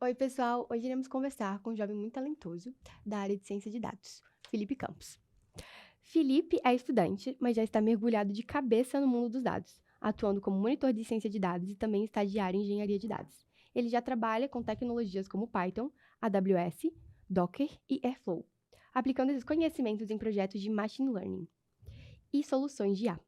Oi, pessoal! Hoje iremos conversar com um jovem muito talentoso da área de ciência de dados, Felipe Campos. Felipe é estudante, mas já está mergulhado de cabeça no mundo dos dados, atuando como monitor de ciência de dados e também estagiário em engenharia de dados. Ele já trabalha com tecnologias como Python, AWS, Docker e Airflow, aplicando esses conhecimentos em projetos de machine learning e soluções de IA.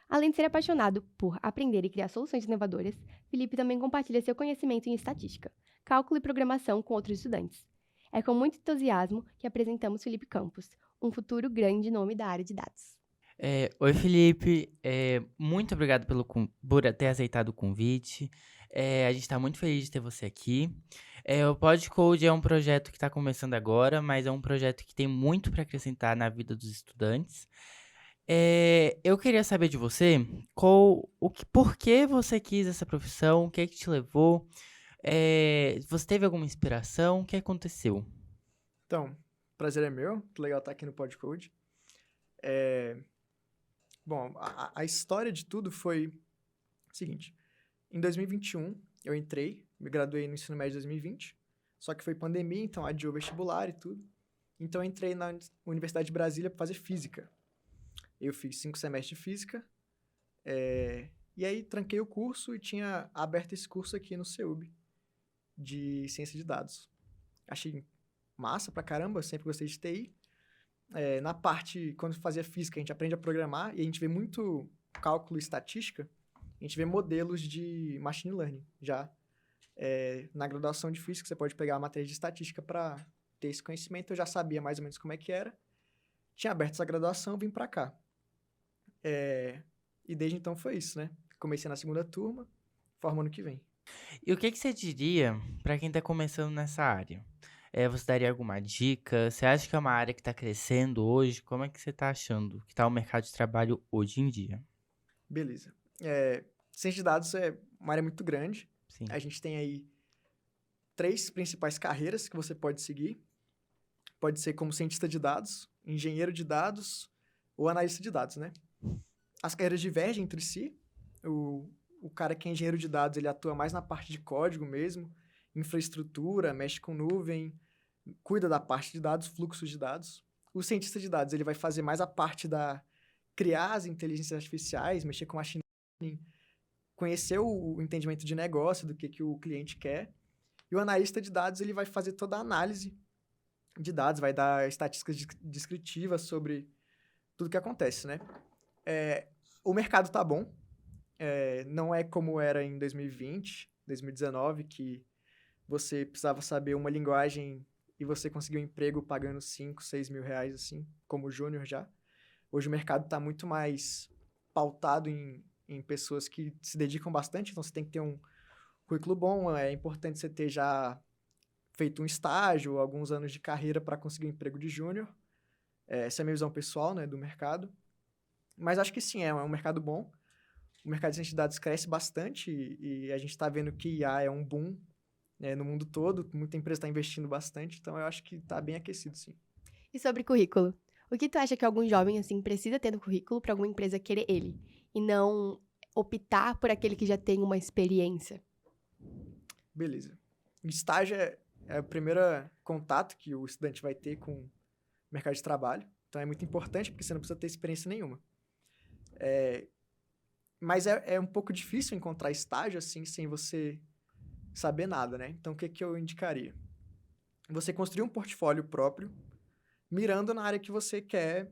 Além de ser apaixonado por aprender e criar soluções inovadoras, Felipe também compartilha seu conhecimento em estatística, cálculo e programação com outros estudantes. É com muito entusiasmo que apresentamos Felipe Campos, um futuro grande nome da área de dados. Oi, Felipe. Muito obrigado por ter aceitado o convite. A gente está muito feliz de ter você aqui. O Podcode é um projeto que está começando agora, mas é um projeto que tem muito para acrescentar na vida dos estudantes. Eu queria saber de você por que você quis essa profissão, o que é que te levou? Você teve alguma inspiração? O que aconteceu? Então, prazer é meu, que legal estar aqui no Podcode. É, Bom, a história de tudo foi o seguinte: em 2021 eu entrei, me graduei no ensino médio de 2020, só que foi pandemia, então adiou o vestibular e tudo. Então eu entrei na Universidade de Brasília para fazer física. Eu fiz 5 semestres de física, e aí tranquei o curso e tinha aberto esse curso aqui no CEUB, de ciência de dados. Achei massa pra caramba, eu sempre gostei de TI. Na parte, quando fazia física, a gente aprende a programar e a gente vê muito cálculo e estatística, a gente vê modelos de machine learning já. Na graduação de física, você pode pegar a matéria de estatística para ter esse conhecimento. Eu já sabia mais ou menos como é que era. Tinha aberto essa graduação, vim para cá. E desde então foi isso, né? Comecei na segunda turma, formo ano que vem. E o que que você diria para quem está começando nessa área? Você daria alguma dica? Você acha que é uma área que está crescendo hoje? Como é que você está achando que está o mercado de trabalho hoje em dia? Beleza. Ciência de dados é uma área muito grande. Sim. A gente tem aí 3 principais carreiras que você pode seguir. Pode ser como cientista de dados, engenheiro de dados ou analista de dados, né? As carreiras divergem entre si. O cara que é engenheiro de dados, ele atua mais na parte de código mesmo, infraestrutura, mexe com nuvem, cuida da parte de dados, fluxos de dados. O cientista de dados, ele vai fazer mais a parte da criar as inteligências artificiais, mexer com machine learning, conhecer o entendimento de negócio, do que o cliente quer. E o analista de dados, ele vai fazer toda a análise de dados, vai dar estatísticas descritivas sobre tudo que acontece, né? O mercado tá bom, não é como era em 2020, 2019, que você precisava saber uma linguagem e você conseguiu um emprego pagando 5, 6 mil reais, assim, como júnior já. Hoje o mercado está muito mais pautado em pessoas que se dedicam bastante, então você tem que ter um currículo bom, é importante você ter já feito um estágio, alguns anos de carreira para conseguir um emprego de júnior. Essa é a minha visão pessoal, né, do mercado. Mas acho que sim, é um mercado bom. O mercado de ciência de dados cresce bastante e a gente está vendo que IA é um boom, né, no mundo todo. Muita empresa está investindo bastante, então eu acho que está bem aquecido, sim. E sobre currículo? O que tu acha que algum jovem assim precisa ter no currículo para alguma empresa querer ele e não optar por aquele que já tem uma experiência? Beleza. Estágio é o primeiro contato que o estudante vai ter com o mercado de trabalho. Então é muito importante porque você não precisa ter experiência nenhuma. Mas é um pouco difícil encontrar estágio assim sem você saber nada, né? Então o que eu indicaria? Você construir um portfólio próprio, mirando na área que você quer,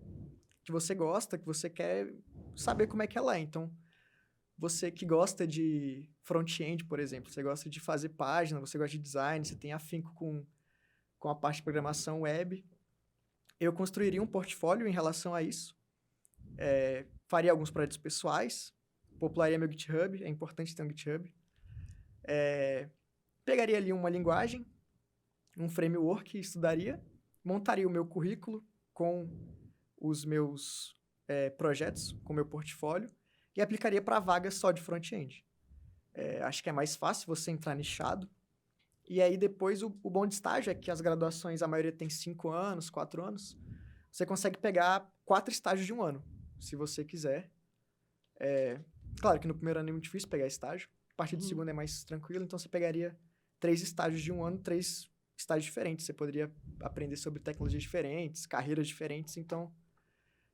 que você gosta, que você quer saber como é que ela é. Então, você que gosta de front-end, por exemplo, você gosta de fazer página, você gosta de design, você tem afinco com a parte de programação web, eu construiria um portfólio em relação a isso, faria alguns projetos pessoais, popularia meu GitHub, é importante ter um GitHub, pegaria ali uma linguagem, um framework, estudaria, montaria o meu currículo com os meus projetos, com o meu portfólio, e aplicaria para vagas só de front-end. Acho que é mais fácil você entrar nichado. E aí depois o bom de estágio é que as graduações, a maioria tem 5 anos, 4 anos. Você consegue pegar 4 estágios de um ano, se você quiser. Claro que no primeiro ano é muito difícil pegar estágio. A partir do segundo é mais tranquilo, então você pegaria 3 estágios de um ano, 3 estágios diferentes. Você poderia aprender sobre tecnologias diferentes, carreiras diferentes. Então,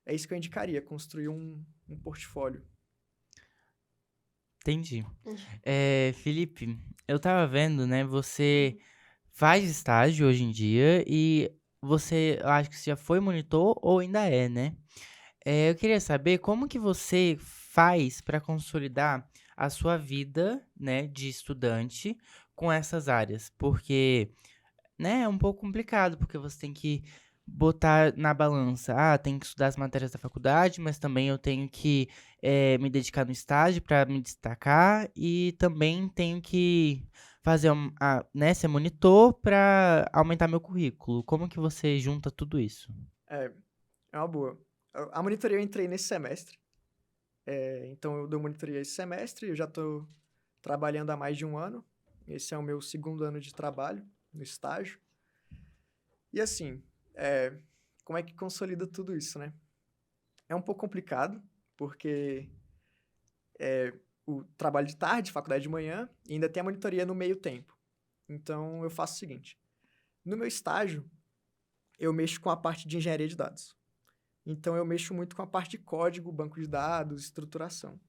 é isso que eu indicaria, construir um portfólio. Entendi. Felipe, eu tava vendo, né? Você faz estágio hoje em dia e você, eu acho que você já foi monitor ou ainda é, né? Eu queria saber como que você faz para consolidar a sua vida, né, de estudante com essas áreas, porque, né, é um pouco complicado, porque você tem que botar na balança, tem que estudar as matérias da faculdade, mas também eu tenho que me dedicar no estágio para me destacar e também tenho que fazer, né, ser monitor para aumentar meu currículo. Como que você junta tudo isso? É, é uma boa. A monitoria eu entrei nesse semestre. Então, eu dou monitoria esse semestre. Eu já estou trabalhando há mais de um ano. Esse é o meu 2º ano de trabalho no estágio. E assim, como é que consolida tudo isso, né? É um pouco complicado, porque o trabalho de tarde, faculdade de manhã, e ainda tem a monitoria no meio tempo. Então, eu faço o seguinte. No meu estágio, eu mexo com a parte de engenharia de dados. Então, eu mexo muito com a parte de código, banco de dados, estruturação.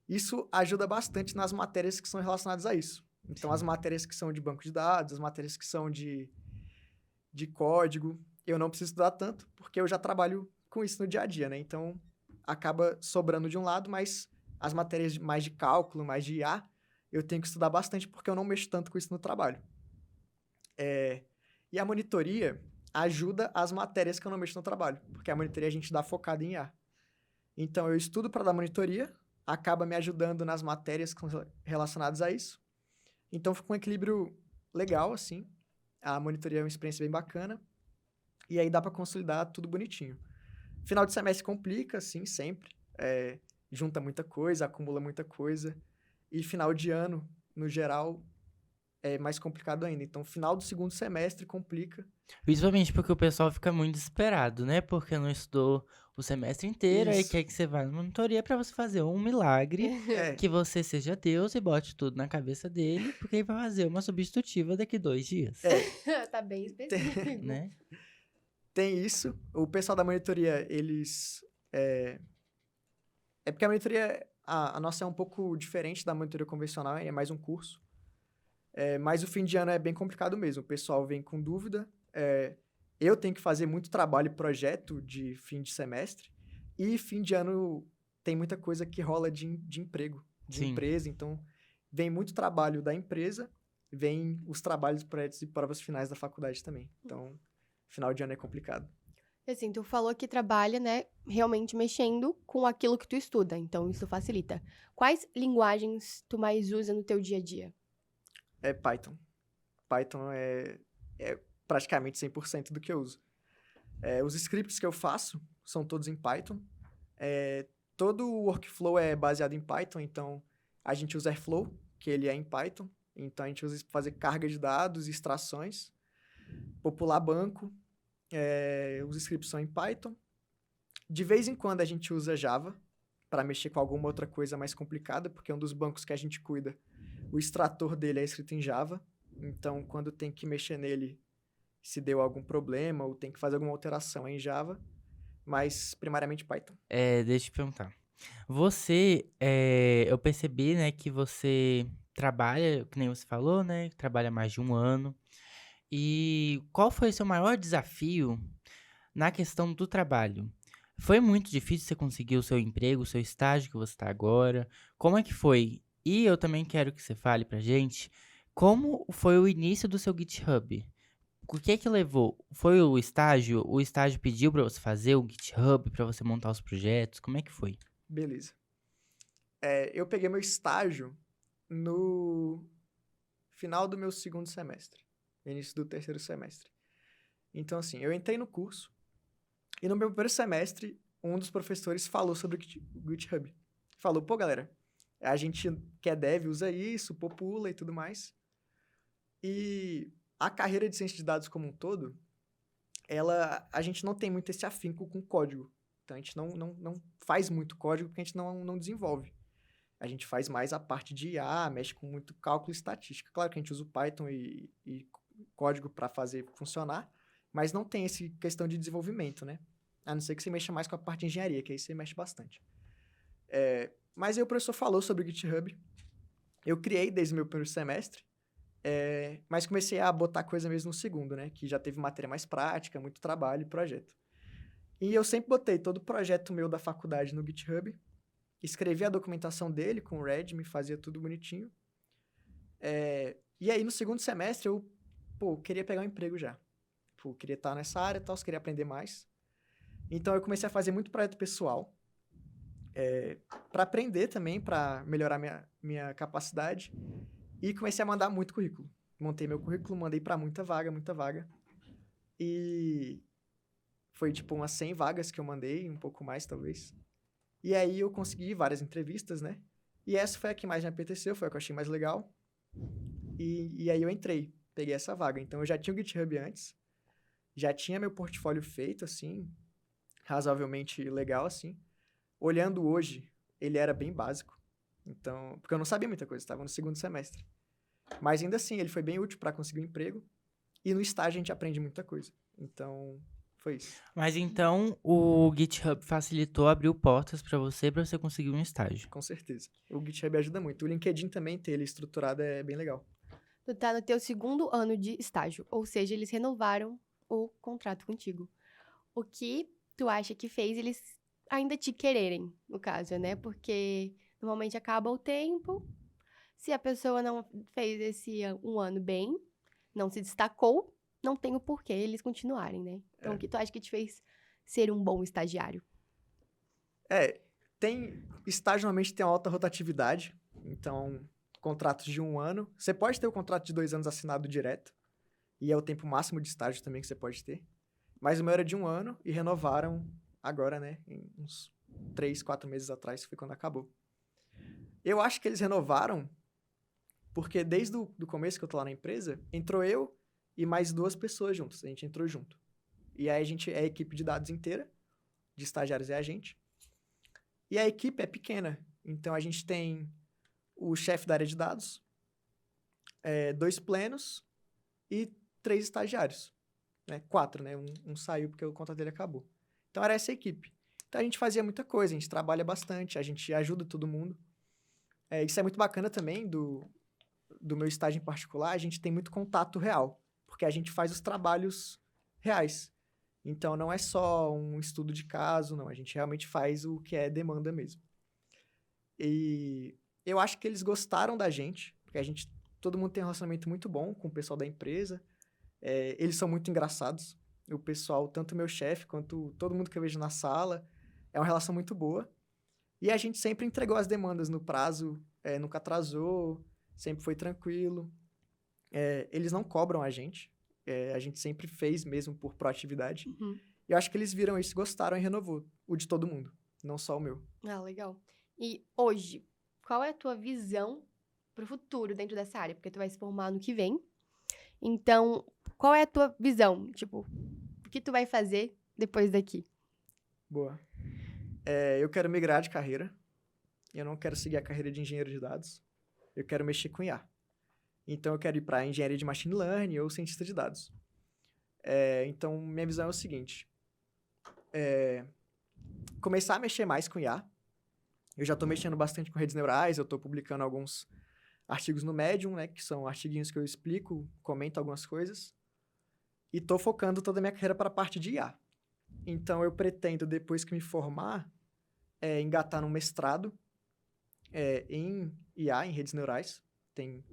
Isso ajuda bastante nas matérias que são relacionadas a isso. Então, Sim. as matérias que são de banco de dados, as matérias que são de código, eu não preciso estudar tanto, porque eu já trabalho com isso no dia a dia, né? Então, acaba sobrando de um lado, mas as matérias mais de cálculo, mais de IA, eu tenho que estudar bastante, porque eu não mexo tanto com isso no trabalho. E a monitoria ajuda as matérias que eu não mexo no trabalho, porque a monitoria a gente dá focada em IA. Então, eu estudo para dar monitoria, acaba me ajudando nas matérias relacionadas a isso. Então, fica um equilíbrio legal, assim. A monitoria é uma experiência bem bacana. E aí dá para consolidar tudo bonitinho. Final de semestre complica, sim, sempre. Junta muita coisa, acumula muita coisa. E final de ano, no geral, é mais complicado ainda. Então, final do 2º semestre complica. Principalmente porque o pessoal fica muito desesperado, né? Porque não estudou o semestre inteiro, aí Isso. quer que você vá na monitoria pra você fazer um milagre, que você seja Deus e bote tudo na cabeça dele, porque ele vai fazer uma substitutiva daqui 2 dias, Tá bem específico. né? Tem isso. O pessoal da monitoria, eles... É porque a monitoria, a nossa é um pouco diferente da monitoria convencional, é mais um curso. Mas o fim de ano é bem complicado mesmo. O pessoal vem com dúvida. Eu tenho que fazer muito trabalho e projeto de fim de semestre. E fim de ano tem muita coisa que rola de emprego, de Sim. empresa. Então, vem muito trabalho da empresa, vem os trabalhos, projetos e provas finais da faculdade também. Então, final de ano é complicado. Assim, tu falou que trabalha, né, realmente mexendo com aquilo que tu estuda, então isso facilita. Quais linguagens tu mais usa no teu dia a dia? É Python. Python é praticamente 100% do que eu uso. Os scripts que eu faço são todos em Python. Todo o workflow é baseado em Python, então a gente usa Airflow, que ele é em Python. Então a gente usa isso para fazer carga de dados, extrações, popular banco. Os scripts são em Python. De vez em quando a gente usa Java para mexer com alguma outra coisa mais complicada, porque um dos bancos que a gente cuida, o extrator dele é escrito em Java. Então, quando tem que mexer nele, se deu algum problema ou tem que fazer alguma alteração é em Java, mas primariamente Python. Deixa eu te perguntar. Você, eu percebi, né, que você trabalha, que nem você falou, né, que trabalha mais de um ano. E qual foi o seu maior desafio na questão do trabalho? Foi muito difícil você conseguir o seu emprego, o seu estágio que você está agora? Como é que foi? E eu também quero que você fale pra gente como foi o início do seu GitHub. O que é que levou? Foi o estágio? O estágio pediu pra você fazer o GitHub, pra você montar os projetos? Como é que foi? Beleza. Eu peguei meu estágio no final do meu 2º semestre, início do 3º semestre. Então, assim, eu entrei no curso e no meu primeiro semestre, um dos professores falou sobre o GitHub. Falou, pô, galera, a gente que é dev usa isso, popula e tudo mais. E a carreira de ciência de dados como um todo, a gente não tem muito esse afinco com código. Então, a gente não faz muito código porque a gente não desenvolve. A gente faz mais a parte de IA, mexe com muito cálculo e estatística. Claro que a gente usa o Python e código para fazer funcionar, mas não tem essa questão de desenvolvimento, né? A não ser que você mexa mais com a parte de engenharia, que aí você mexe bastante. Mas aí o professor falou sobre o GitHub. Eu criei desde o meu primeiro semestre, mas comecei a botar coisa mesmo no segundo, né? Que já teve matéria mais prática, muito trabalho e projeto. E eu sempre botei todo o projeto meu da faculdade no GitHub, escrevi a documentação dele com o Redmi, fazia tudo bonitinho. E aí, no segundo semestre, eu queria pegar um emprego já. Queria estar nessa área e tal, queria aprender mais. Então, eu comecei a fazer muito projeto pessoal, para aprender também, para melhorar minha capacidade. E comecei a mandar muito currículo. Montei meu currículo, mandei para muita vaga. E foi tipo umas 100 vagas que eu mandei, um pouco mais talvez. E aí eu consegui várias entrevistas, né? E essa foi a que mais me apeteceu, foi a que eu achei mais legal. E aí eu entrei, peguei essa vaga. Então eu já tinha o GitHub antes, já tinha meu portfólio feito, assim, razoavelmente legal, assim. Olhando hoje, ele era bem básico. Então, porque eu não sabia muita coisa, estava no segundo semestre. Mas ainda assim, ele foi bem útil para conseguir um emprego. E no estágio a gente aprende muita coisa. Então, foi isso. Mas então o GitHub facilitou, abriu portas para você conseguir um estágio. Com certeza. O GitHub ajuda muito. O LinkedIn também, ter ele estruturado é bem legal. Tu tá no teu segundo ano de estágio, ou seja, eles renovaram o contrato contigo. O que tu acha que fez eles ainda te quererem, no caso, né? Porque normalmente acaba o tempo, se a pessoa não fez esse um ano bem, não se destacou, não tem o porquê eles continuarem, né? Então, o que tu acha que te fez ser um bom estagiário? Estágio normalmente tem uma alta rotatividade, então, contratos de 1 ano. Você pode ter o contrato de 2 anos assinado direto, e é o tempo máximo de estágio também que você pode ter. Mas o meu era de 1 ano, e renovaram agora, né, em uns 3, 4 meses atrás, foi quando acabou. Eu acho que eles renovaram porque desde o começo que eu tô lá na empresa, entrou eu e mais 2 pessoas juntos. A gente entrou junto. E aí a gente é a equipe de dados inteira, de estagiários é a gente. E a equipe é pequena. Então a gente tem o chefe da área de dados, 2 plenos e 3 estagiários. Né? 4, né? Um saiu porque o contrato dele acabou. Então era essa a equipe. Então a gente fazia muita coisa, a gente trabalha bastante, a gente ajuda todo mundo. Isso é muito bacana também do meu estágio em particular, a gente tem muito contato real, porque a gente faz os trabalhos reais. Então, não é só um estudo de caso, não. A gente realmente faz o que é demanda mesmo. E eu acho que eles gostaram da gente, porque todo mundo tem um relacionamento muito bom com o pessoal da empresa. Eles são muito engraçados. O pessoal, tanto meu chefe quanto todo mundo que eu vejo na sala, é uma relação muito boa. E a gente sempre entregou as demandas no prazo, nunca atrasou, sempre foi tranquilo. Eles não cobram a gente sempre fez mesmo por proatividade. Uhum. E eu acho que eles viram isso, gostaram e renovou. O de todo mundo, não só o meu. Ah, legal. E hoje, qual é a tua visão pro futuro dentro dessa área? Porque tu vai se formar no que vem. Então, qual é a tua visão? Tipo, o que tu vai fazer depois daqui? Boa. Eu quero migrar de carreira. Eu não quero seguir a carreira de engenheiro de dados. Eu quero mexer com IA. Então, eu quero ir para engenharia de machine learning ou cientista de dados. Então, minha visão é o seguinte. Começar a mexer mais com IA. Eu já estou mexendo bastante com redes neurais, eu estou publicando alguns artigos no Medium, né, que são artiguinhos que eu explico, comento algumas coisas. E estou focando toda a minha carreira para a parte de IA. Então, eu pretendo, depois que me formar, engatar num mestrado em IA, em redes neurais. Tem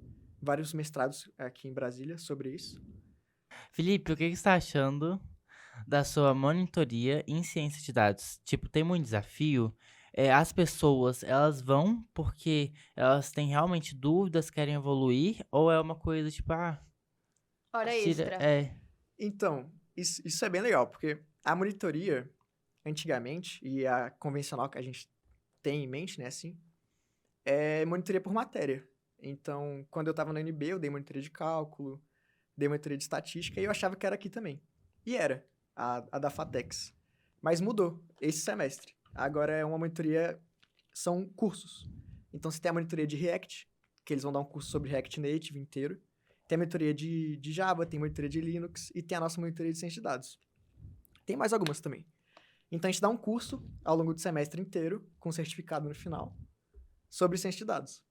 vários mestrados aqui em Brasília sobre isso. Felipe, o que você está achando da sua monitoria em ciência de dados? Tipo, tem muito desafio? As pessoas, elas vão porque elas têm realmente dúvidas, querem evoluir? Ou é uma coisa tipo, Hora tira, extra. Então, isso é bem legal, porque a monitoria, antigamente, e a convencional que a gente tem em mente, né, assim, é monitoria por matéria. Então, quando eu estava na UNB, eu dei monitoria de cálculo, dei monitoria de estatística, e eu achava que era aqui também. E era, a da FATEX. Mas mudou, esse semestre. Agora é uma monitoria, são cursos. Então, você tem a monitoria de React, que eles vão dar um curso sobre React Native inteiro. Tem a monitoria de Java, tem a monitoria de Linux e tem a nossa monitoria de ciência de dados. Tem mais algumas também. Então, a gente dá um curso ao longo do semestre inteiro, com certificado no final, sobre ciência de dados.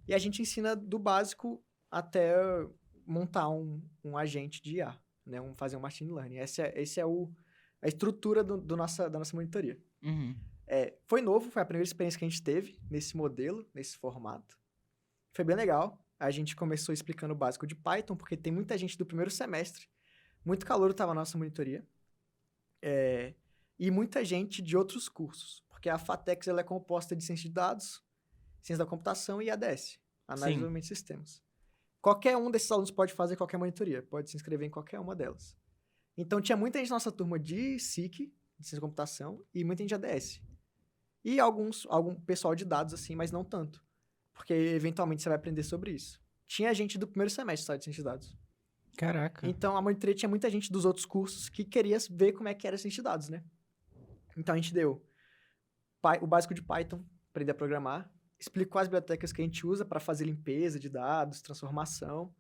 E a gente ensina do básico até montar um agente de IA, né? Fazer um machine learning. Esse é a estrutura da nossa monitoria. Uhum. Foi novo, foi a primeira experiência que a gente teve nesse modelo, nesse formato. Foi bem legal. A gente começou explicando o básico de Python, porque tem muita gente do primeiro semestre. Muito calor estava na nossa monitoria. E muita gente de outros cursos. Porque a FATEX ela é composta de ciência de dados, ciência da computação e ADS, Análise e Desenvolvimento de Sistemas. Qualquer um desses alunos pode fazer qualquer monitoria, pode se inscrever em qualquer uma delas. Então, tinha muita gente na nossa turma de SIC, de ciência da computação, e muita gente de ADS. E algum pessoal de dados, assim, mas não tanto. Porque, eventualmente, você vai aprender sobre isso. Tinha gente do primeiro semestre só de ciência de dados. Caraca. Então, a monitoria tinha muita gente dos outros cursos que queria ver como é que era ciência de dados, né? Então, a gente deu o básico de Python, aprender a programar, explicou as bibliotecas que a gente usa para fazer limpeza de dados, transformação,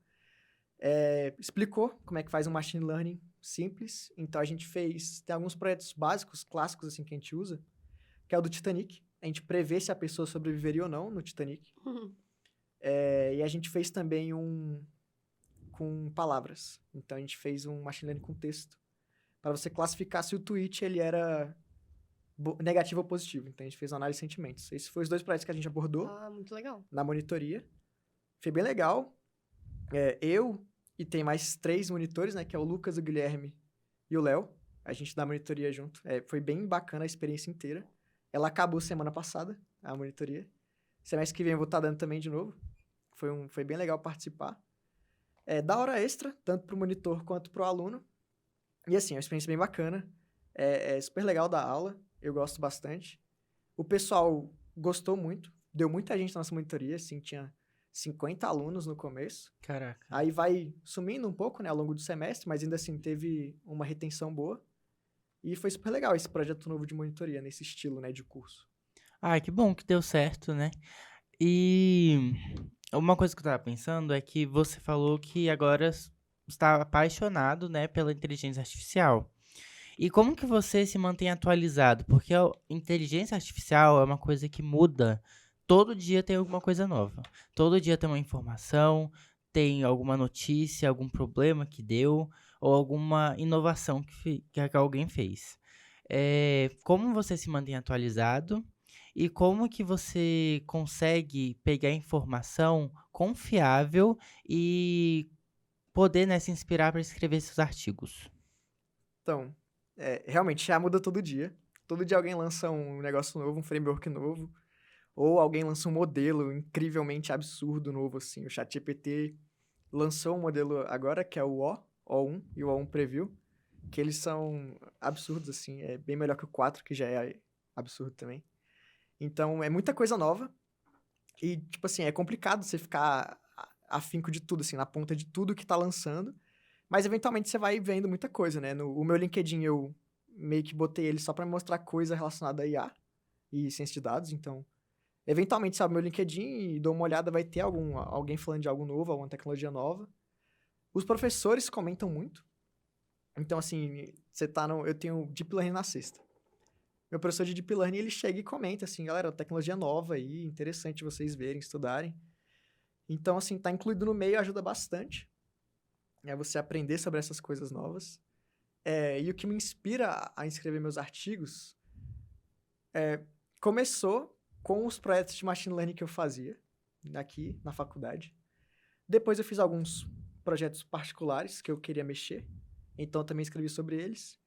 explicou como é que faz um machine learning simples. Então, a gente tem alguns projetos básicos, clássicos, assim, que a gente usa, que é o do Titanic. A gente prevê se a pessoa sobreviveria ou não no Titanic. E a gente fez também com palavras. Então, a gente fez um machine learning com texto, para você classificar se o tweet ele era negativo ou positivo. Então, a gente fez uma análise de sentimentos. Esses foram os 2 projetos que a gente abordou. Muito legal. Na monitoria. Foi bem legal. Eu e tem mais 3 monitores, né? Que é o Lucas, o Guilherme e o Léo. A gente dá a monitoria junto. Foi bem bacana a experiência inteira. Ela acabou semana passada, a monitoria. Semestre que vem eu vou estar dando também de novo. Foi bem legal participar. Dá hora extra, tanto para o monitor quanto para o aluno. E assim, é uma experiência bem bacana. É super legal dar aula. Eu gosto bastante. O pessoal gostou muito. Deu muita gente na nossa monitoria. Assim, tinha 50 alunos no começo. Caraca. Aí vai sumindo um pouco, né, ao longo do semestre, mas ainda assim teve uma retenção boa. E foi super legal esse projeto novo de monitoria, nesse estilo, né, de curso. Ah, que bom que deu certo, né? E uma coisa que eu tava pensando é que você falou que agora está apaixonado, né, pela inteligência artificial. E como que você se mantém atualizado? Porque a inteligência artificial é uma coisa que muda. Todo dia tem alguma coisa nova. Todo dia tem uma informação, tem alguma notícia, algum problema que deu, ou alguma inovação que alguém fez. Como você se mantém atualizado e como que você consegue pegar informação confiável e poder, né, se inspirar para escrever seus artigos? Então, realmente já muda todo dia. Todo dia alguém lança um negócio novo, um framework novo. Ou alguém lança um modelo incrivelmente absurdo novo, assim. O ChatGPT lançou um modelo agora, que é o O1 e o O1 Preview, que eles são absurdos, assim. É bem melhor que o 4, que já é absurdo também. Então, é muita coisa nova. E, tipo assim, é complicado você ficar afinco de tudo, assim, na ponta de tudo que tá lançando. Mas, eventualmente, você vai vendo muita coisa, né? O meu LinkedIn, eu meio que botei ele só pra me mostrar coisa relacionada a IA e ciência de dados. Então, eventualmente, sabe, meu LinkedIn e dou uma olhada, vai ter alguém falando de algo novo, alguma tecnologia nova. Os professores comentam muito. Então, assim, eu tenho Deep Learning na sexta. Meu professor de Deep Learning, ele chega e comenta, assim, galera, tecnologia nova aí, interessante vocês verem, estudarem. Então, assim, tá incluído no meio ajuda bastante. Você aprender sobre essas coisas novas. E o que me inspira a escrever meus artigos começou com os projetos de machine learning que eu fazia aqui na faculdade. Depois eu fiz alguns projetos particulares que eu queria mexer, então também escrevi sobre eles.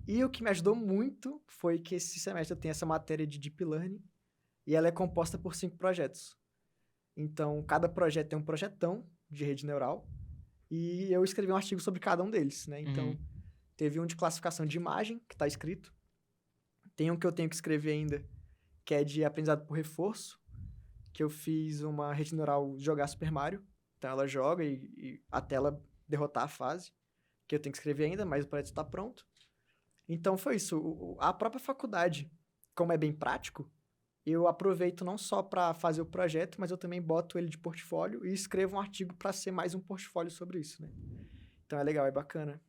E o que me ajudou muito foi que esse semestre eu tenho essa matéria de Deep Learning e ela é composta por 5 projetos. Então, cada projeto tem um projetão de rede neural e eu escrevi um artigo sobre cada um deles, né? Então, teve um de classificação de imagem, que está escrito. Tem um que eu tenho que escrever ainda, que é de aprendizado por reforço, que eu fiz uma rede neural jogar Super Mario. Então, ela joga e até ela derrotar a fase, que eu tenho que escrever ainda, mas o projeto está pronto. Então, foi isso. A própria faculdade, como é bem prático, eu aproveito não só para fazer o projeto, mas eu também boto ele de portfólio e escrevo um artigo para ser mais um portfólio sobre isso, né? Então é legal, é bacana.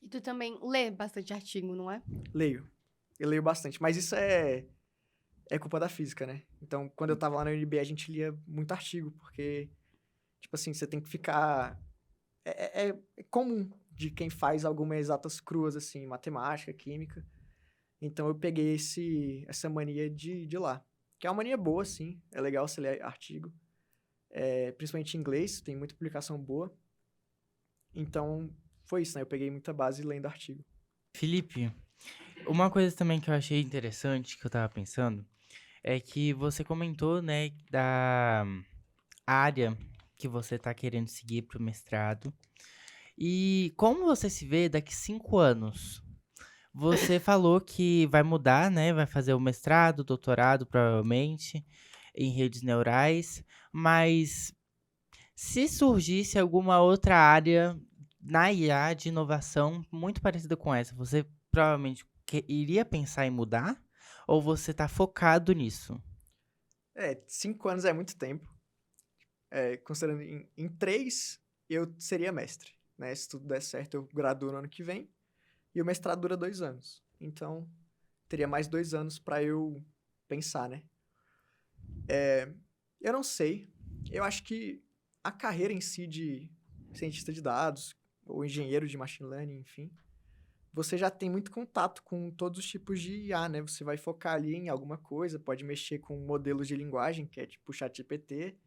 E tu também lê bastante artigo, não é? Leio. Eu leio bastante, mas isso é culpa da física, né? Então, quando eu tava lá na UNB, a gente lia muito artigo, porque, tipo assim, você tem que ficar... É comum de quem faz algumas exatas cruas, assim, matemática, química. Então, eu peguei essa mania de lá. Que é uma mania boa, sim. É legal você ler artigo. Principalmente em inglês, tem muita publicação boa. Então, foi isso, né? Eu peguei muita base lendo artigo. Felipe, uma coisa também que eu achei interessante, que eu tava pensando, é que você comentou, né, da área que você tá querendo seguir pro mestrado. E como você se vê daqui 5 anos? Você falou que vai mudar, né? Vai fazer o mestrado, doutorado, provavelmente, em redes neurais. Mas se surgisse alguma outra área na IA de inovação muito parecida com essa, você provavelmente iria pensar em mudar? Ou você tá focado nisso? 5 anos é muito tempo. Considerando em 3, eu seria mestre, né? Se tudo der certo, eu graduo no ano que vem. E o mestrado dura 2 anos. Então, teria mais 2 anos para eu pensar, né? Eu não sei. Eu acho que a carreira em si de cientista de dados, ou engenheiro de machine learning, enfim, você já tem muito contato com todos os tipos de IA, né? Você vai focar ali em alguma coisa, pode mexer com modelos de linguagem, que é tipo o ChatGPT,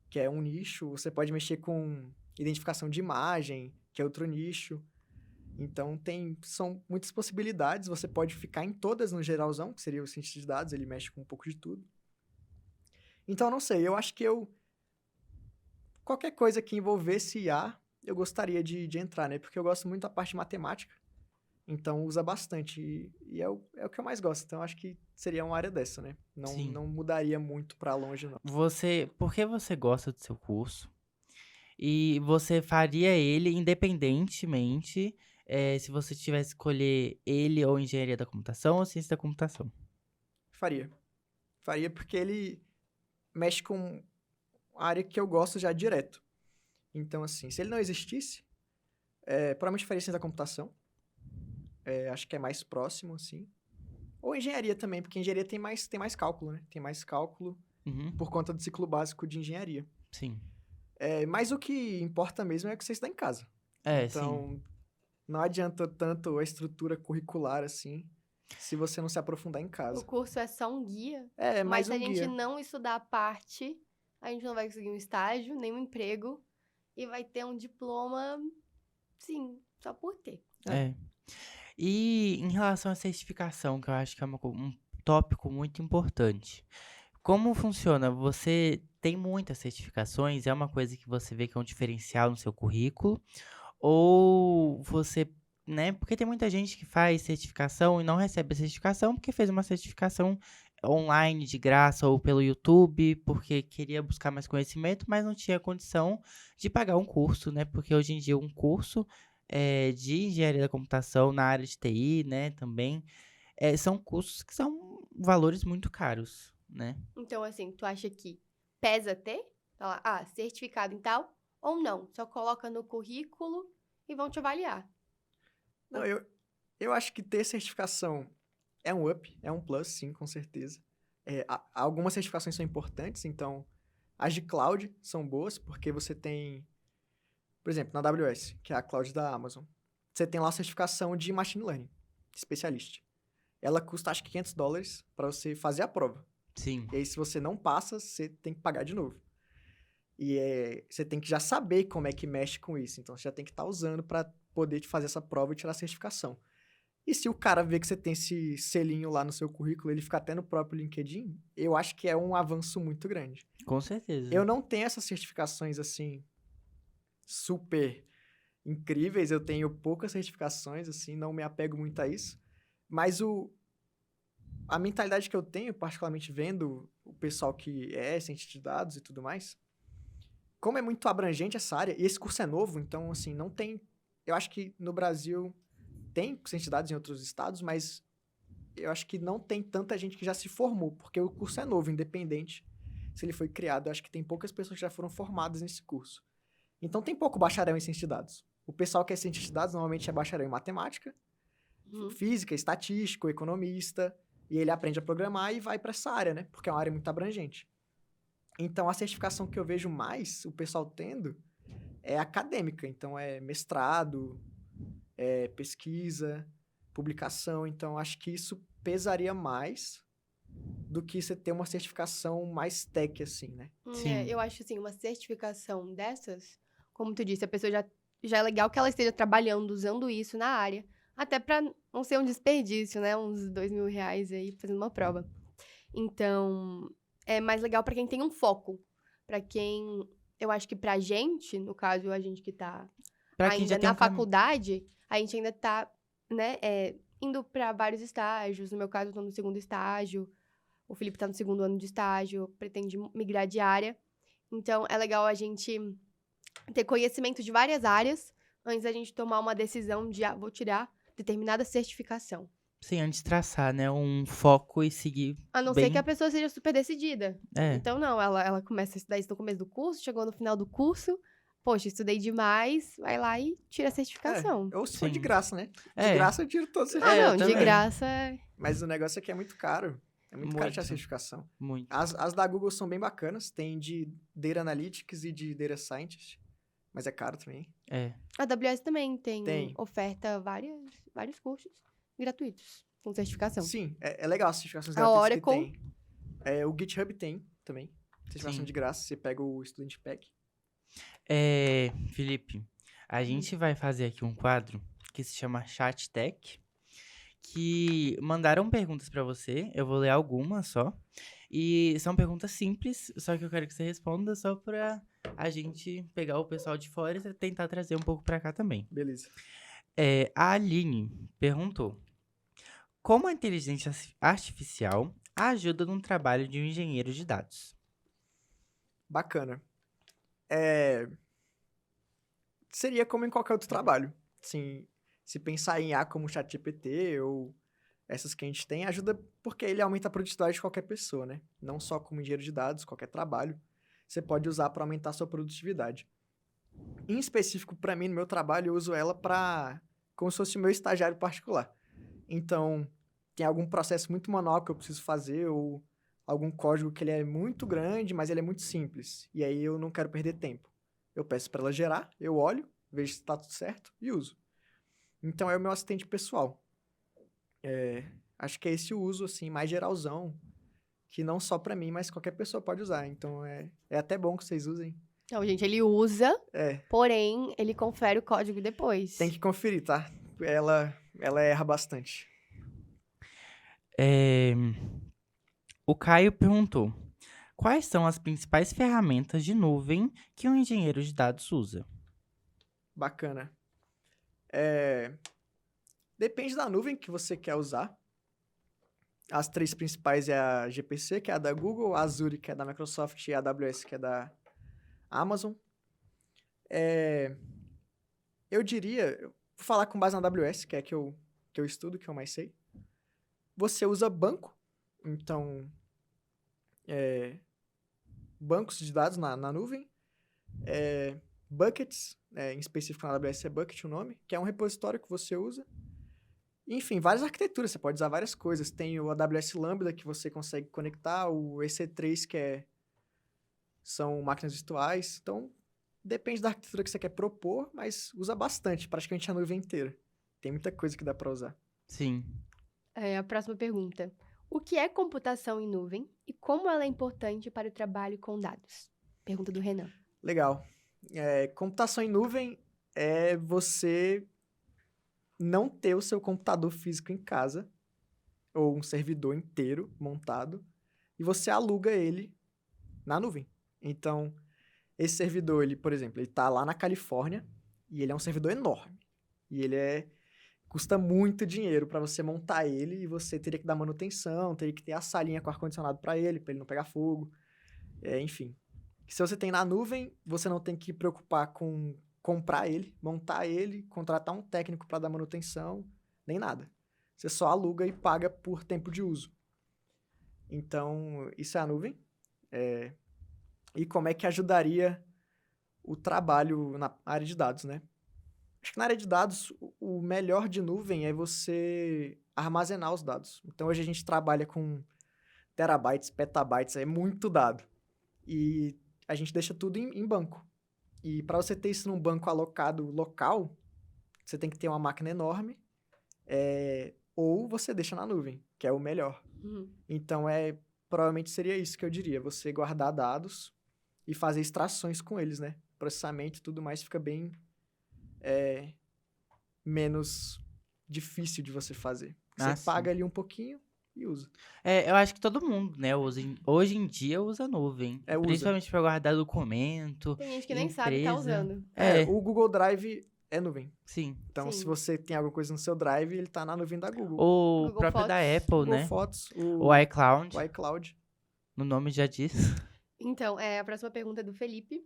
que é um nicho. Você pode mexer com identificação de imagem, que é outro nicho. Então, são muitas possibilidades. Você pode ficar em todas no geralzão, que seria o cientista de dados, ele mexe com um pouco de tudo. Então, não sei, eu acho que qualquer coisa que envolvesse IA, eu gostaria de entrar, né? Porque eu gosto muito da parte de matemática. Então, usa bastante. E é o que eu mais gosto. Então, acho que seria uma área dessa, né? Sim. Não mudaria muito pra longe, não. Por que você gosta do seu curso? E você faria ele independentemente se você tivesse que escolher ele ou engenharia da computação ou ciência da computação. Faria. Faria porque ele mexe com a área que eu gosto já direto. Então, assim, se ele não existisse, provavelmente faria ciência da computação. Acho que é mais próximo, assim. Ou engenharia também, porque engenharia tem mais cálculo, né? Tem mais cálculo Uhum, por conta do ciclo básico de engenharia. sim. Mas o que importa mesmo é que você está em casa. Sim. Então, não adianta tanto a estrutura curricular, assim, se você não se aprofundar em O casa. curso é só um guia, É mas mais se um a gente guia. não estudar a parte, a gente não vai conseguir um estágio, nem um emprego, e vai ter um diploma, sim, só por ter. É. E em relação à certificação, que eu acho que é um tópico muito importante. Como funciona? Você tem muitas certificações? É uma coisa que você vê que é um diferencial no seu currículo? Ou você, né? Porque tem muita gente que faz certificação e não recebe a certificação porque fez uma certificação online de graça ou pelo YouTube, porque queria buscar mais conhecimento, mas não tinha condição de pagar um curso, né? Porque hoje em dia um curso de engenharia da computação na área de TI, né, também, são cursos que são valores muito caros, né? Então, assim, tu acha que pesa ter? Fala, certificado em tal, ou não? Só coloca no currículo e vão te avaliar. Não, eu acho que ter certificação é um up, é um plus, sim, com certeza. Algumas certificações são importantes, então as de cloud são boas, porque você tem, por exemplo, na AWS, que é a cloud da Amazon, você tem lá a certificação de Machine Learning, Specialist. Ela custa, acho que $500 para você fazer a prova. Sim. E aí, se você não passa, você tem que pagar de novo. E você tem que já saber como é que mexe com isso. Então, você já tem que estar usando para poder te fazer essa prova e tirar a certificação. E se o cara vê que você tem esse selinho lá no seu currículo, ele fica até no próprio LinkedIn, eu acho que é um avanço muito grande. Com certeza. Eu não tenho essas certificações, assim, super incríveis. Eu tenho poucas certificações, assim, não me apego muito a isso. Mas a mentalidade que eu tenho, particularmente vendo o pessoal que é cientista de dados e tudo mais, como é muito abrangente essa área, e esse curso é novo, então, assim, não tem... Eu acho que no Brasil tem cientista de dados em outros estados, mas eu acho que não tem tanta gente que já se formou, porque o curso é novo, independente se ele foi criado. Eu acho que tem poucas pessoas que já foram formadas nesse curso. Então tem pouco bacharel em ciência de dados. O pessoal que é cientista de dados normalmente é bacharel em matemática, física, estatístico, economista, e ele aprende a programar e vai para essa área, né? Porque é uma área muito abrangente. Então a certificação que eu vejo mais o pessoal tendo é acadêmica. Então é mestrado, é pesquisa, publicação. Então acho que isso pesaria mais do que você ter uma certificação mais tech, assim, né? Sim. Eu acho, assim, uma certificação dessas, como tu disse, a pessoa já é legal que ela esteja trabalhando, usando isso na área. Até pra não ser um desperdício, né? Uns R$2.000 aí fazendo uma prova. Então, é mais legal pra quem tem um foco. Pra quem... Eu acho que pra gente, no caso, a gente que tá Pra quem ainda já tem na um caminho. faculdade, a gente ainda tá, né, indo pra vários estágios. No meu caso, eu tô no segundo estágio. O Felipe tá no segundo ano de estágio, pretende migrar de área. Então, é legal a gente ter conhecimento de várias áreas antes da gente tomar uma decisão de, vou tirar determinada certificação. Sim, antes de traçar, né? Um foco e seguir A não bem... ser que a pessoa seja super decidida. É, Então, não, ela começa a estudar isso no começo do curso, chegou no final do curso, poxa, estudei demais, vai lá e tira a certificação. Ou se for de Sim. graça, né? De É. graça eu tiro todos os Ah, eu não, de também. graça. Mas o negócio aqui é muito caro. É muito caro tirar a Muito. certificação. muito. As da Google são bem bacanas. Tem de Data Analytics e de Data Scientist. Mas é caro também. É. A AWS também Tem. oferta vários cursos gratuitos com certificação. Sim, é legal as certificações A gratuitas Oracle. que tem. O GitHub tem também. Certificação Sim. de graça. Você pega o Student Pack. Felipe, a gente vai fazer aqui um quadro que se chama Chat Tech, que mandaram perguntas pra você, eu vou ler algumas só, e são perguntas simples, só que eu quero que você responda só pra a gente pegar o pessoal de fora e tentar trazer um pouco pra cá também. Beleza. A Aline perguntou, como a inteligência artificial ajuda no trabalho de um engenheiro de dados? Bacana. Seria como em qualquer outro trabalho. Assim, se pensar em IA como o ChatGPT ou essas que a gente tem, ajuda porque ele aumenta a produtividade de qualquer pessoa, né? Não só como engenheiro de dados, qualquer trabalho, você pode usar para aumentar a sua produtividade. Em específico, para mim, no meu trabalho, eu uso ela como se fosse o meu estagiário particular. Então, tem algum processo muito manual que eu preciso fazer ou algum código que ele é muito grande, mas ele é muito simples. E aí eu não quero perder tempo. Eu peço para ela gerar, eu olho, vejo se está tudo certo e uso. Então, é o meu assistente pessoal. Acho que é esse o uso, assim, mais geralzão, que não só para mim, mas qualquer pessoa pode usar. Então, é até bom que vocês usem. Então, gente, ele usa, É, porém, ele confere o código depois. tem que conferir, tá? Ela erra bastante. O Caio perguntou, quais são as principais ferramentas de nuvem que um engenheiro de dados usa? Bacana. Depende da nuvem que você quer usar. As três principais é a GPC, que é a da Google, a Azure, que é da Microsoft, e a AWS, que é da Amazon. Eu diria, vou falar com base na AWS, que é que eu estudo, que eu mais sei. Você usa banco, então, bancos de dados na nuvem, buckets, em específico na AWS é bucket o nome, que é um repositório que você usa. Enfim, várias arquiteturas, você pode usar várias coisas. Tem o AWS Lambda, que você consegue conectar, o EC3, são máquinas virtuais. Então, depende da arquitetura que você quer propor, mas usa bastante, praticamente a nuvem inteira. Tem muita coisa que dá para usar. Sim. A próxima pergunta. O que é computação em nuvem e como ela é importante para o trabalho com dados? Pergunta do Renan. Legal. Computação em nuvem é você não ter o seu computador físico em casa, ou um servidor inteiro montado, e você aluga ele na nuvem. Então, esse servidor, por exemplo, ele está lá na Califórnia, e ele é um servidor enorme. E ele custa muito dinheiro para você montar ele, e você teria que dar manutenção, teria que ter a salinha com ar-condicionado para ele não pegar fogo, enfim. Se você tem na nuvem, você não tem que preocupar com comprar ele, montar ele, contratar um técnico para dar manutenção, nem nada. você só aluga e paga por tempo de uso. Então, isso é a nuvem. E como é que ajudaria o trabalho na área de dados, né? Acho que na área de dados, o melhor de nuvem é você armazenar os dados. Então, hoje a gente trabalha com terabytes, petabytes, é muito dado. E a gente deixa tudo em banco. E para você ter isso num banco alocado local, você tem que ter uma máquina enorme, ou você deixa na nuvem, que é o melhor. Então, provavelmente seria isso que eu diria, você guardar dados e fazer extrações com eles, né? Processamento e tudo mais fica bem menos difícil de você fazer. Você paga ali um pouquinho e usa. Eu acho que todo mundo, né, hoje em dia usa nuvem. Usa. Principalmente para guardar documento. Tem gente que nem sabe que tá usando. O Google Drive é nuvem. Sim. Então, Sim. se você tem alguma coisa no seu Drive, ele tá na nuvem da Google. O Google próprio Fotos. da Apple, Google né? Fotos, O iCloud. o iCloud. No nome já diz. Então, a próxima pergunta é do Felipe.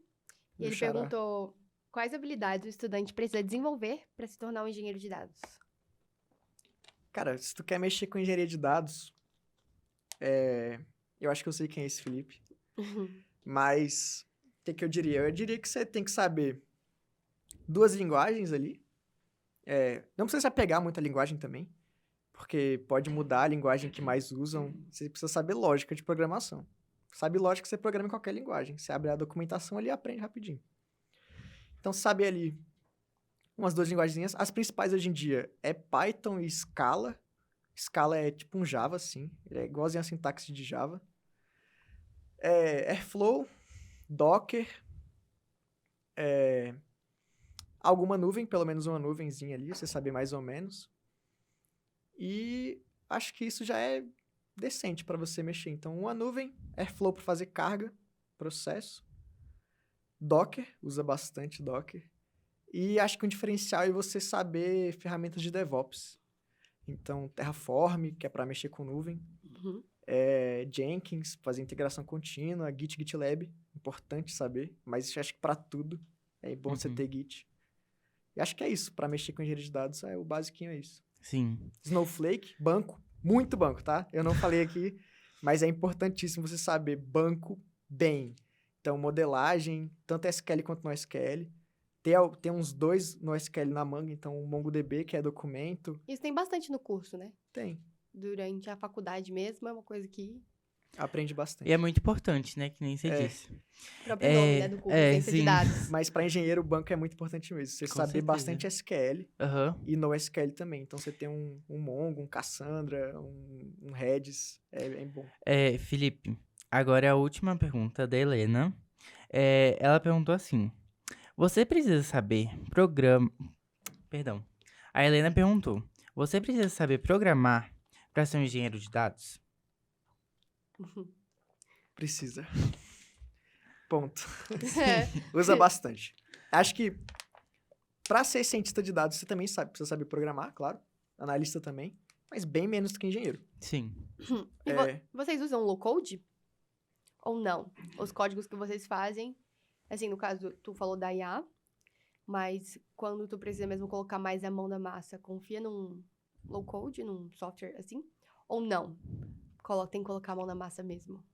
E Do ele Xará. perguntou quais habilidades o estudante precisa desenvolver para se tornar um engenheiro de dados. Cara, se tu quer mexer com engenharia de dados, eu acho que eu sei quem é esse Felipe. Mas, o que eu diria? Eu diria que você tem que saber 2 linguagens ali. Não precisa se apegar muito à linguagem também, porque pode mudar a linguagem que mais usam. Você precisa saber lógica de programação. Sabe lógica, você programa em qualquer linguagem. Você abre a documentação ali e aprende rapidinho. Então, saber ali umas 2 linguagens. As principais hoje em dia é Python e Scala. Scala é tipo um Java, assim. Ele é igualzinho a sintaxe de Java. Airflow, Docker, alguma nuvem, pelo menos uma nuvenzinha ali, você saber mais ou menos. E acho que isso já é decente para você mexer. Então, uma nuvem, Airflow para fazer carga, processo. Docker, usa bastante Docker. E acho que um diferencial é você saber ferramentas de DevOps. Então, Terraform, que é para mexer com nuvem. Jenkins, fazer integração contínua. Git, GitLab, importante saber. Mas acho que para tudo é bom você ter Git. E acho que é isso. Para mexer com engenharia de dados, o basiquinho é isso. Sim. Snowflake, banco. Muito banco, tá? Eu não falei aqui, mas é importantíssimo você saber banco bem. Então, modelagem, tanto SQL quanto NoSQL. Tem uns 2 NoSQL na manga, então o MongoDB, que é documento. Isso tem bastante no curso, né? Tem. Durante a faculdade mesmo, é uma coisa que... Aprende bastante. E é muito importante, né? Que nem você disse. O próprio nome, né, do curso, ciência de sim. dados. Mas para engenheiro, o banco é muito importante mesmo. Você Com saber certeza. bastante SQL Aham. e NoSQL também. Então, você tem um Mongo, um Cassandra, um Redis. É bom. Felipe, agora é a última pergunta da Helena. Ela perguntou assim: você precisa saber Perdão. A Helena perguntou: você precisa saber programar para ser um engenheiro de dados? Precisa. Ponto. É. Usa bastante. Acho que para ser cientista de dados, você também precisa saber programar, claro. Analista também. Mas bem menos do que engenheiro. Sim. E vocês usam low code? Ou não? Os códigos que vocês fazem, assim, no caso, tu falou da IA, mas quando tu precisa mesmo colocar mais a mão na massa, confia num low code, num software assim? Ou não? Tem que colocar a mão na massa mesmo?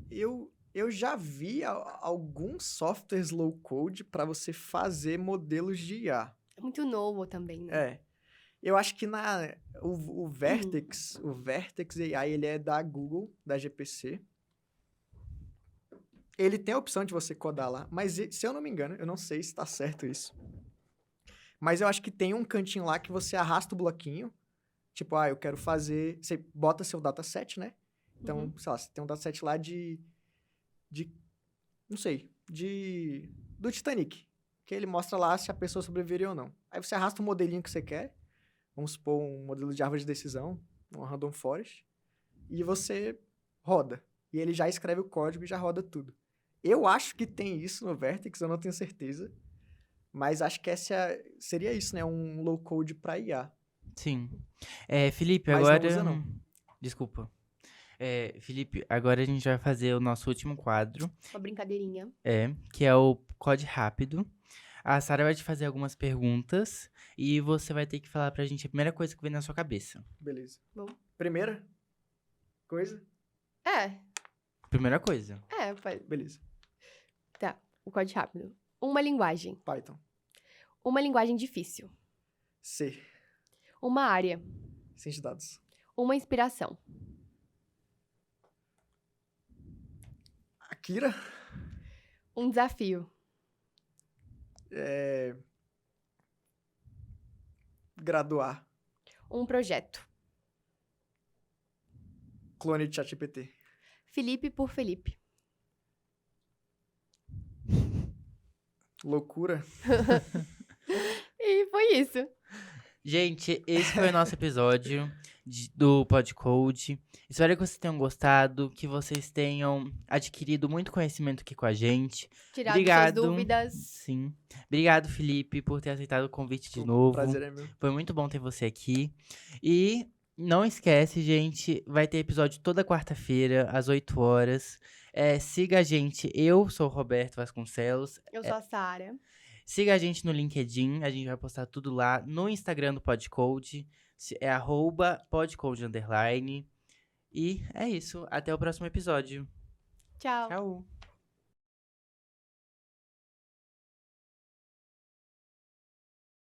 Eu já vi alguns softwares low code para você fazer modelos de IA. É muito novo também, né? Eu acho que o Vertex, o Vertex AI, ele é da Google, da GPC. Ele tem a opção de você codar lá, mas se eu não me engano, eu não sei se tá certo isso. Mas eu acho que tem um cantinho lá que você arrasta o bloquinho. Tipo, eu quero fazer... Você bota seu dataset, né? Então, sei lá, você tem um dataset lá não sei, do Titanic. Que ele mostra lá se a pessoa sobreviveria ou não. Aí você arrasta o modelinho que você quer. Vamos supor um modelo de árvore de decisão, um random forest. E você roda. E ele já escreve o código e já roda tudo. Eu acho que tem isso no Vertex, eu não tenho certeza. Mas acho que seria isso, né? Um low code para IA. Sim. Felipe, Mas agora... não usa, não. Desculpa. Felipe, agora a gente vai fazer o nosso último quadro. Uma brincadeirinha. Que é o Code Rápido. A Sara vai te fazer algumas perguntas e você vai ter que falar pra gente a primeira coisa que vem na sua cabeça. Beleza. Bom. Primeira coisa? Primeira coisa. Pode. Beleza. Tá, o código rápido. Uma linguagem. Python. Uma linguagem difícil. C. Uma área. Ciência de dados. Uma inspiração. Akira. Um desafio. Graduar. Um projeto. Clone de ChatGPT. Felipe por Felipe. Loucura. E foi isso. Gente, esse foi o nosso episódio do Podcode. Espero que vocês tenham gostado, que vocês tenham adquirido muito conhecimento aqui com a gente. Tirar Obrigado. suas dúvidas. Sim. Obrigado, Felipe, por ter aceitado o convite de novo. Prazer é meu. Foi muito bom ter você aqui. E não esquece, gente, vai ter episódio toda quarta-feira, às 8 horas. Siga a gente, eu sou o Roberto Vasconcelos. Eu sou a Sara. Siga a gente no LinkedIn, a gente vai postar tudo lá. No Instagram do Podcode, é @podcode_. E é isso, até o próximo episódio. Tchau. Tchau.